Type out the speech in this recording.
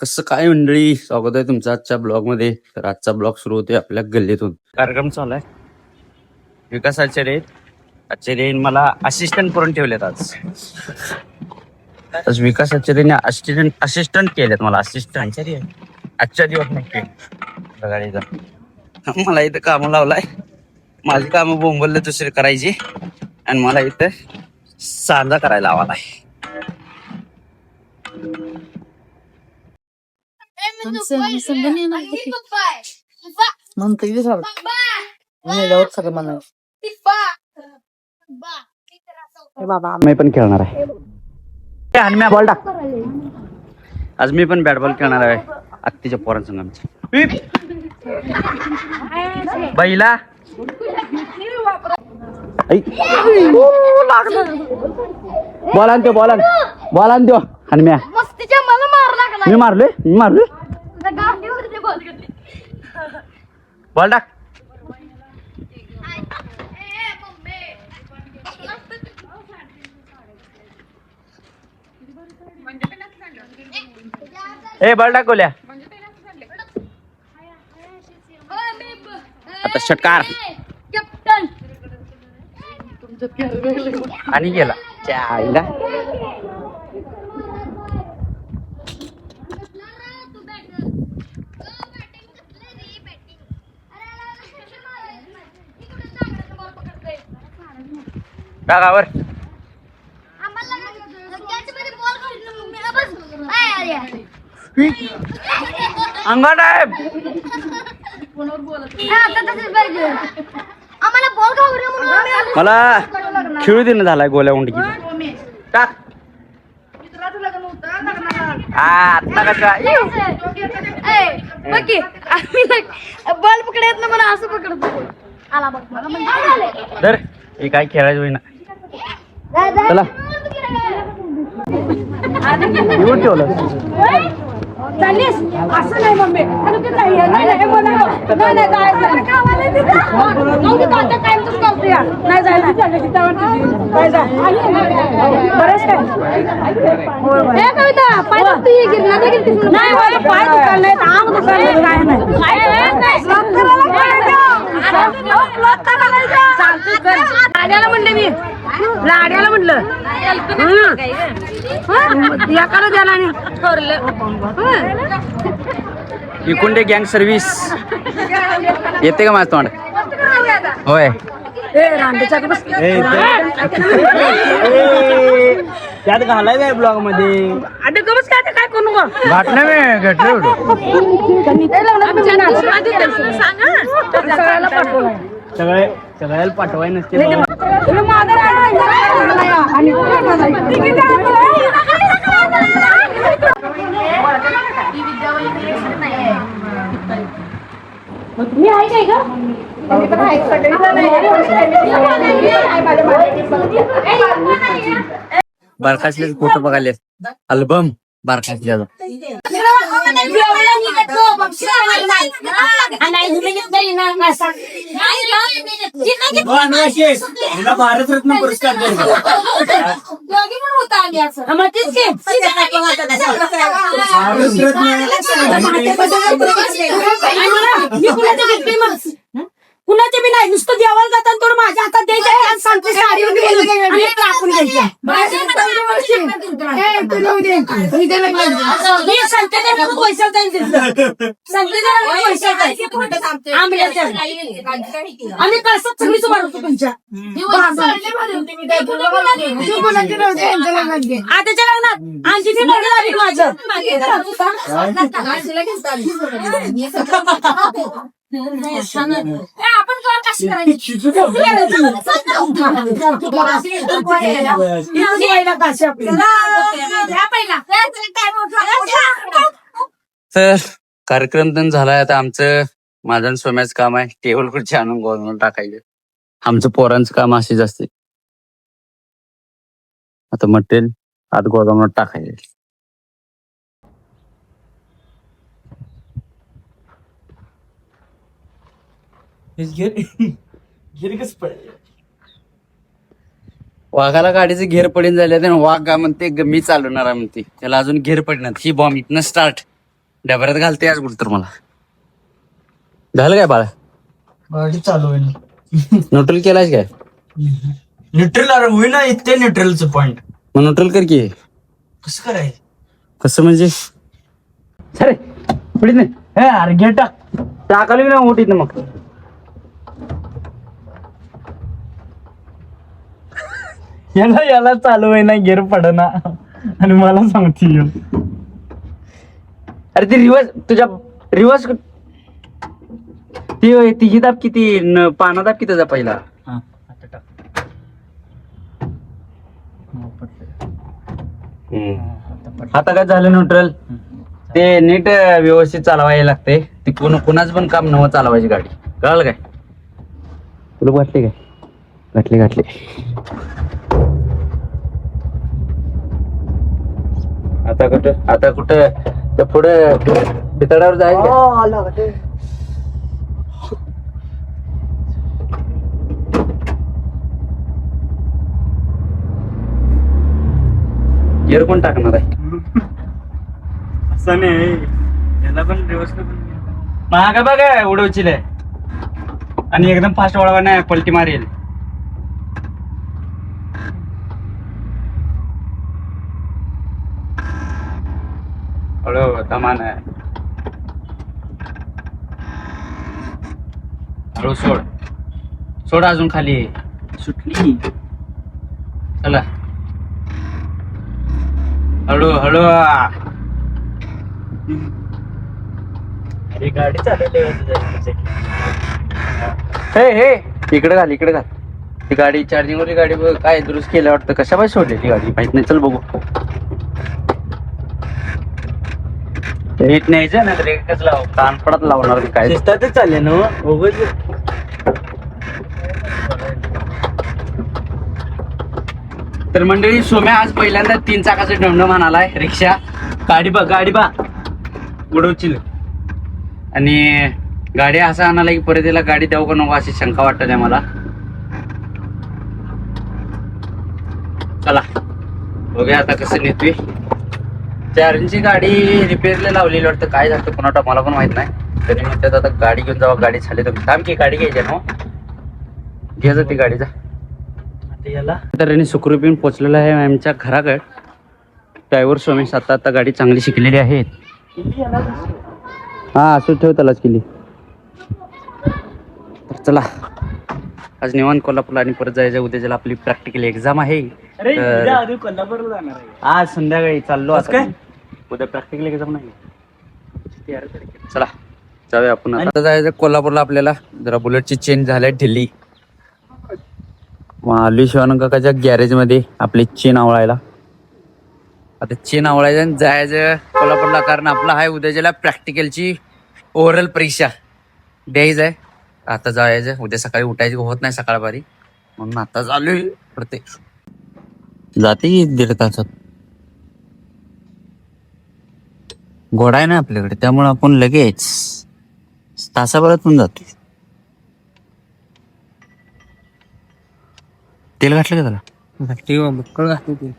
कसं काय मंडळी, स्वागत आहे तुमचं आजच्या ब्लॉग मध्ये. तर आजचा ब्लॉग सुरू होतोय आपल्या गल्लीतून. कार्यक्रम चालू आहे विकास आचार्यन मला असिस्टंट करून ठेवलेत आज विकास आचार्यने असिस्टंट केलेत मला. असिस्टंट आजच्या दिवस नक्की गाडीचा मला इथं काम लावलाय. माझी कामं बोंबलले दुसरे करायची आणि मला इथं सांजा करायला लावालाय. मी पण खेळणार आहे. बॉल टाक. आज मी पण बॅट बॉल खेळणार आहे आत्तीच्या पोरांसंग आमच्या. बैला बॉल आणतो हनम्या. मी मारलोय बॉल टाक. ए बॉल टाक गोल्या. आता षटकार आणि गेला चायला. टाकावर अंगण आहे. मला खेळू देणं झालाय गोल्या उंडकी. टाक. आता कसा बॉल पकडायत ना मला असं पकडतो. आला बघ मला तर हे काय खेळायचं होईना. चला येऊन ठेवलं. चालीस असं नाही मम्मी लाड्याला म्हणले मी लाड्याला म्हटलं एकाला द्याला नाही ठरलं. इकुंडे गँग सर्व्हिस येते का माझं तोंड? होय त्यात घालाय काय ब्लॉग मध्ये काय करू घाटलं मी घेतलं सगळ्याला पाठवाय नसते. मी आहे काय का बारकाशले फोटो बघायले अल्बम बारकाशल्याचा. भारतरत्न पुरस्कार कुणाचे बी नाही. नुसतं देवाला जाताना थोडं माझ्या हातात द्यायचं आणि सांगते साडी टाकून घ्यायच्या. आम्ही कसं सगळीच मारतो तुमच्या आताच्या लग्नात आणखी ती बघ झाली माझं. आपण कशी करायची तर कार्यक्रम तर झालाय. आता आमचं माझं आणि सोम्याचं काम आहे टेबल खुर्ची आणून गोल टाकायचे. आमचं पोरांचं काम असेच असते. आता मटेरियल आत गोदामात टाकायचे. वाघाला गाडीचे घेर पडीन झाले. वाघ का म्हणते मी चालवणार म्हणते. त्याला अजून घेर पडणार. ही बॉम्ब इथनं स्टार्ट डबऱ्यात घालते आज कुठं तर मला. झालं काय बाळा? गाडी चालू आहे. न्यूट्रल केलायस काय? न्यूट्रल अरे होईना इथे न्यूट्रलचं पॉइंट मग न्यूट्रल कर की. कसं करायचं? कसं म्हणजे? सरे पुढे नाही. हे अरे घे टाक. टाकाली ना ओटीत मग. याला चालू आहे ना गिअर पडना आणि मला सांगते ह्यो. अरे ती रिवर्स तुझ्या रिवर्स ती तिची दाब किती पाना दाब किती त्याचा पहिला. हा, आता टाक. हा, पडतंय. आता पडतंय. आता काय झालं न्यूट्रल ते नीट व्यवस्थित चालवायला लागते. ती कुणाच पण काम नवं चालवायची गाडी. कळलं काय? तुला वाटले काय? घातले. आता कुठं तर पुढं बितडावर जायचं काय? हा, आला का ते? गिअर कोण टाकणार आहे? असं नाही याला पण रिवर्स महागा बघा उडवची आणि एकदम फास्ट वळवा नाही पलटी मारेल. हळू दमान आहे. हळू सोड अजून खाली सुटली. चला हळू अरे गाडी चालवली हे इकडे घाल ती गाडी चार्जिंग वरची गाडी काय दुरुस्त केलं वाटतं. कशा पाहिजे सोडली ती गाडी माहित नाही. चल बघू. नीट न्यायचं ना तर एकच लाव कानपडात लावणार मी काय. शिस्तातच चालले ना उगाच. तर मंडळी सोम्या आज पहिल्यांदा 3 चाकाचं डमडम आणालाय रिक्षा. गाडी बा उडवशील आणि गाडी असं आणाला की परत तिला गाडी द्यावं का नको अशी शंका वाटत आहे मला. चला बघूया आता कसं नेतोय. चार्जिंगची गाडी रिपेअरला लावलेली वाटतं. काय झालं कोणाला मला पण माहित नाही. तरी म्हणतात आता गाडी घेऊन जावा. गाडी झाली तर थांब की गाडी घ्यायची ना घे जा ती गाडीचा. याला तर सुखरूपीने पोचलेला आहे आमच्या घराकडे. ड्रायव्हर सोमेश आता गाडी चांगली शिकलेली आहे. हा असं ठेव त्यालाच केली. तर चला आज निवांत कोल्हापूरला आणि परत जायचं. उद्या ज्याला आपली प्रॅक्टिकल एक्झाम आहे. अरे तर- उद्या आधी कोल्हापूरला जाणार आहे. आज संध्याकाळी चाललो कसं आता. काय? उद्या प्रॅक्टिकल एक्झाम नाही. चला जाऊया आपण. आता जायचं कोल्हापूरला आपल्याला. जरा बुलेटची चेन झाल्या ढिल्ली. आली शिवानंद काकाच्या गॅरेज मध्ये आपली चेन आवळायला. आता चेन आवळायचं आणि जायचं कोल्हापूरला. कारण आपला आहे उद्याच्याला प्रॅक्टिकलची ओव्हरऑल परीक्षा द्यायचं आहे. आता जायचं. उद्या सकाळी उठायची होत नाही सकाळपारी म्हणून आता चालू प्रत्येक जाते 1.5 तासात. घोडा आहे ना आपल्याकडे त्यामुळे आपण लगेच तासाभरात पण जातो. तेल घातलं का त्याला? बक्कळ घातली.